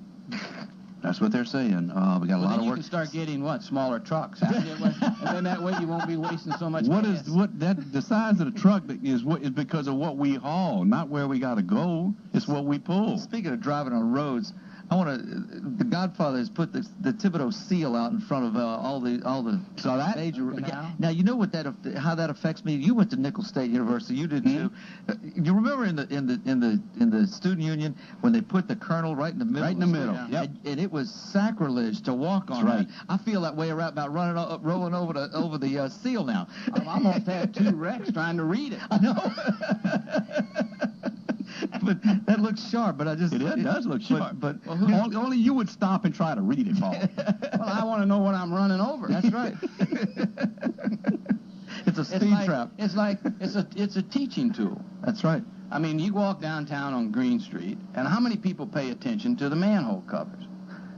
That's what they're saying. We got a well, lot then of you work. can start getting smaller trucks, and then that way you won't be wasting so much What gas. is the size of the truck is because of what we haul, not where we got to go. It's what we pull. Speaking of driving on roads, the Godfather has put the Thibodeau seal out in front of all the Saw that? major. Okay, Now you know how that affects me. You went to Nicholls State University. You did too. You remember in the student union when they put the colonel right in the middle? Right in the middle. Yeah. Yep. And it was sacrilege to walk on That's right. that. I feel that way about rolling over the seal now. I've almost had 2 wrecks trying to read it. I know. But that looks sharp. But It does look sharp. But only you would stop and try to read it, Paul. Well, I want to know what I'm running over. that's right. It's a speed trap. It's a teaching tool. That's right. I mean, you walk downtown on Green Street, and how many people pay attention to the manhole covers?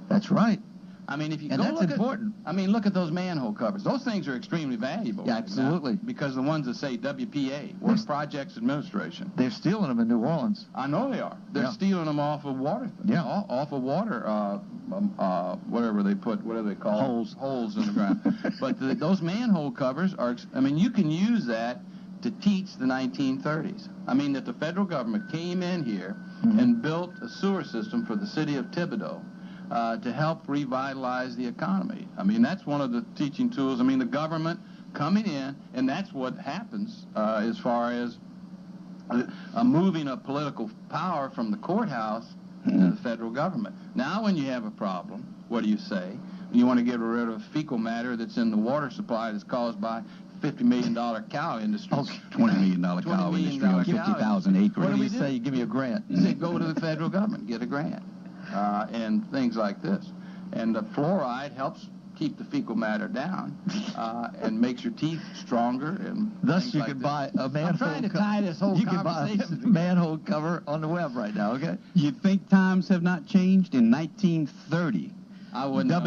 That's right. I mean, if you And go that's look important. look at those manhole covers. Those things are extremely valuable. Yeah, right absolutely. now, because the ones that say WPA, Work Projects Administration. They're stealing them in New Orleans. I know they are. They're Yeah. stealing them off of water. Yeah. Off of water. Whatever they put. What are they called? Holes in the ground. But those manhole covers are. You can use that to teach the 1930s. I mean, that the federal government came in here and built a sewer system for the city of Thibodeau. To help revitalize the economy. I mean, that's one of the teaching tools. I mean, the government coming in, and that's what happens as far as moving of political power from the courthouse to the federal government. Now, when you have a problem, what do you say? You want to get rid of fecal matter that's in the water supply that's caused by $50 million cow industry. $20 million cow $20 industry on million cow 50,000 acres. What do we You say you give me a grant. You say go to the federal government, get a grant, and things like this. And the fluoride helps keep the fecal matter down and makes your teeth stronger. And Thus, things you like can this. buy a manhole. I'm trying to tie this whole You can buy conversation a together. manhole cover on the web right now. Okay. You think times have not changed? In 1930, I wouldn't know.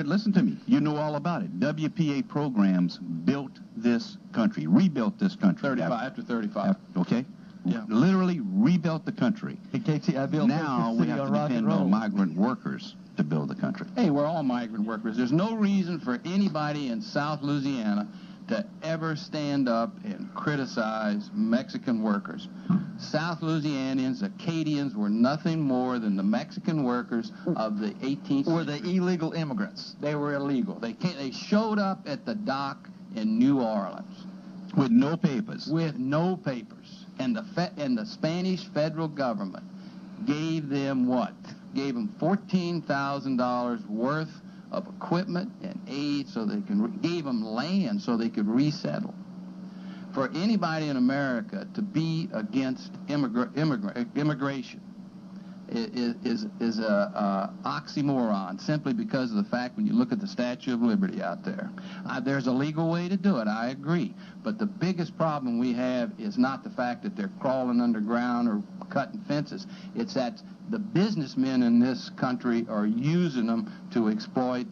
listen to me. You know all about it. WPA programs built this country, rebuilt this country. After 35. Okay? Yeah. Literally rebuilt the country. Hey, KTIB Now we have to depend on migrant workers to build the country. Hey, we're all migrant workers. There's no reason for anybody in South Louisiana to ever stand up and criticize Mexican workers. South Louisianians, Acadians, were nothing more than the Mexican workers of the 18th Were century. they illegal immigrants? They were illegal. They showed up at the dock in New Orleans With no papers. with no papers, and the Spanish federal government gave them what? Gave them $14,000 worth of equipment and aid, so they gave them land so they could resettle. For anybody in America to be against immigration is a oxymoron, simply because of the fact when you look at the Statue of Liberty out there. There's a legal way to do it, I agree. But the biggest problem we have is not the fact that they're crawling underground or cutting fences. It's that the businessmen in this country are using them to exploit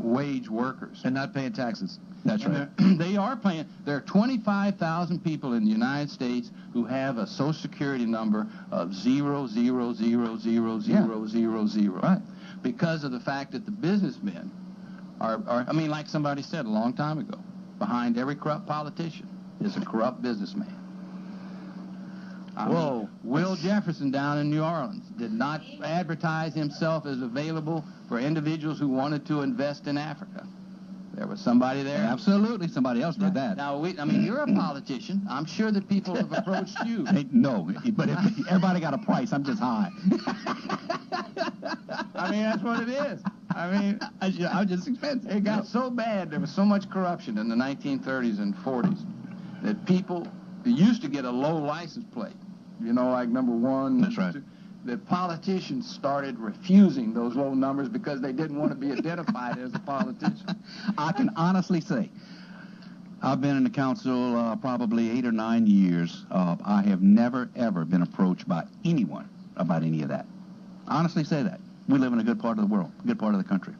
wage workers. And not paying taxes. That's And right. they are paying. There are 25,000 people in the United States who have a Social Security number of 0000000. Right. Because of the fact that the businessmen are, like somebody said a long time ago, behind every corrupt politician is a corrupt businessman. Whoa. Will Jefferson down in New Orleans did not advertise himself as available for individuals who wanted to invest in Africa. There was somebody there. Absolutely, somebody else did that. Now, you're a politician. I'm sure that people have approached you. No, but if everybody got a price. I'm just high. I mean, that's what it is. I mean, I'm just expensive. it got so bad, there was so much corruption in the 1930s and 40s that people used to get a low license plate, like number 1. That's right. 2, that politicians started refusing those low numbers because they didn't want to be identified as a politician. I can honestly say, I've been in the council probably 8 or 9 years. I have never, ever been approached by anyone about any of that. Honestly say that. We live in a good part of the world, good part of the country.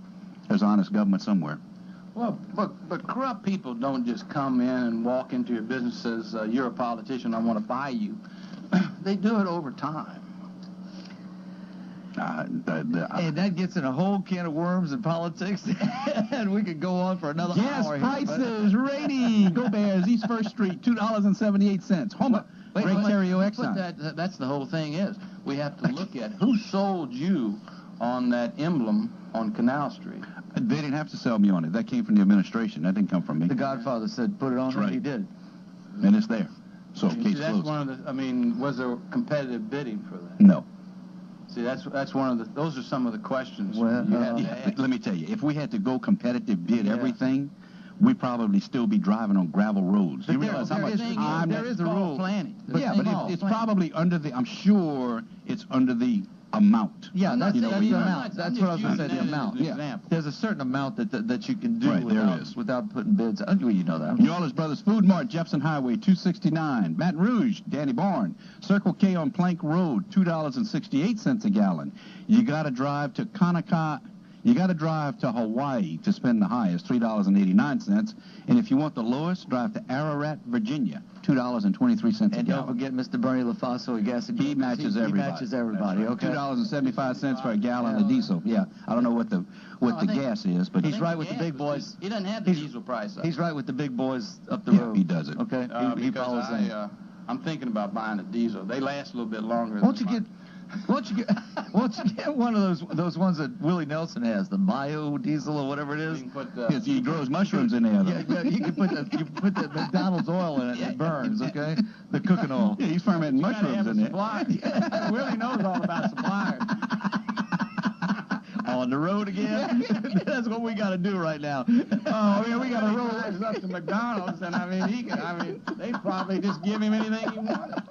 There's honest government somewhere. Well, but corrupt people don't just come in and walk into your business and says, you're a politician, I want to buy you. They do it over time. And that gets in a whole can of worms in politics, and we could go on for another Gas hour. prices, rating, Go Bears, East First Street, $2.78. Homer, Great Terrio Exxon. That's the whole thing is. We have to look at who sold you on that emblem on Canal Street. They didn't have to sell me on it. That came from the administration. That didn't come from me. The Godfather said, put it on, That's right. and he did. And it's there. So See, case that's closed. one of the. Was there competitive bidding for that? No. See, that's one of the. Those are some of the questions Well, you have to Yeah, ask. let me tell you, if we had to go competitive bid Yeah. everything, we'd probably still be driving on gravel roads. But You there- realize there how much is- time there that- is a called rule. planning. Yeah, But but it's planning. probably under the. I'm sure it's under the amount. Yeah, I'm not that's saying the we- amount. I'm That's just what I was going to say, using the that as amount. an Yeah. example. There's a certain amount that you can do Right, there without, is. without putting bids. Well, you know that. New Orleans Brothers Food Mart, Jefferson Highway, 269. Baton Rouge, Danny Barn. Circle K on Plank Road, $2.68 a gallon. You got to drive to Kanaka. You got to drive to Hawaii to spend the highest, $3.89. And if you want the lowest, drive to Ararat, Virginia, $2.23 a And don't gallon. forget Mr. Bernie LaFaso at Gas and He matches everybody. He matches everybody, okay? $2.75 for a gallon of diesel. Yeah, I don't know what the I think- gas is, but He's I think right with the gas big was boys. just- He doesn't have the He's- diesel price up. He's right with the big boys up the Yeah, road. he does it. Okay? He because follows them. I'm thinking about buying a diesel. They last a little bit longer. Won't you than get one of those ones that Willie Nelson has, the biodiesel or whatever it You is? can put yes, he grows mushrooms in there, though. Yeah, you can put the McDonald's oil in it and it burns, okay? The cooking oil. Yeah, he's fermenting You gotta mushrooms have a in there. supplier. Willie knows all about suppliers. On the road again? That's what we got to do right now. Oh, yeah, we got to roll eyes up to McDonald's, and they probably just give him anything he wanted.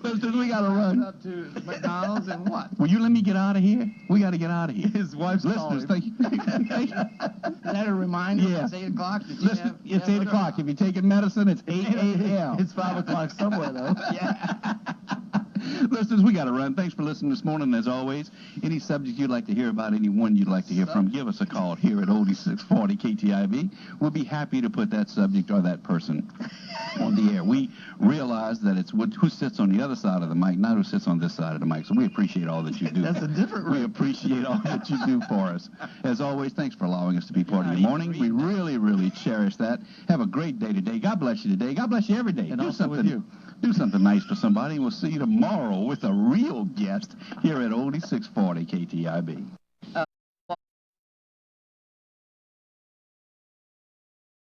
Listen, we got to run. Up to McDonald's and what? Will you let me get out of here? We got to get out of here. His wife's Listeners, calling. thank you. Is that a reminder? Yeah. It's 8 o'clock. Did you Listen, have- it's have 8 o'clock. If you're taking medicine, it's 8 a.m. It's 5 o'clock somewhere, though. Yeah. Listeners, we got to run. Thanks for listening this morning, as always. Any subject you'd like to hear about, anyone you'd like to hear from, give us a call here at Oldie 640 KTIB. We'll be happy to put that subject or that person on the air. We realize that it's who sits on the other side of the mic, not who sits on this side of the mic. So we appreciate all that you do. That's a different We room. appreciate all that you do for us. As always, thanks for allowing us to be part of your morning. We really, really cherish that. Have a great day today. God bless you today. God bless you every day. And do also something with you. Do something nice for somebody. We'll see you tomorrow with a real guest here at Oldie 640 KTIB.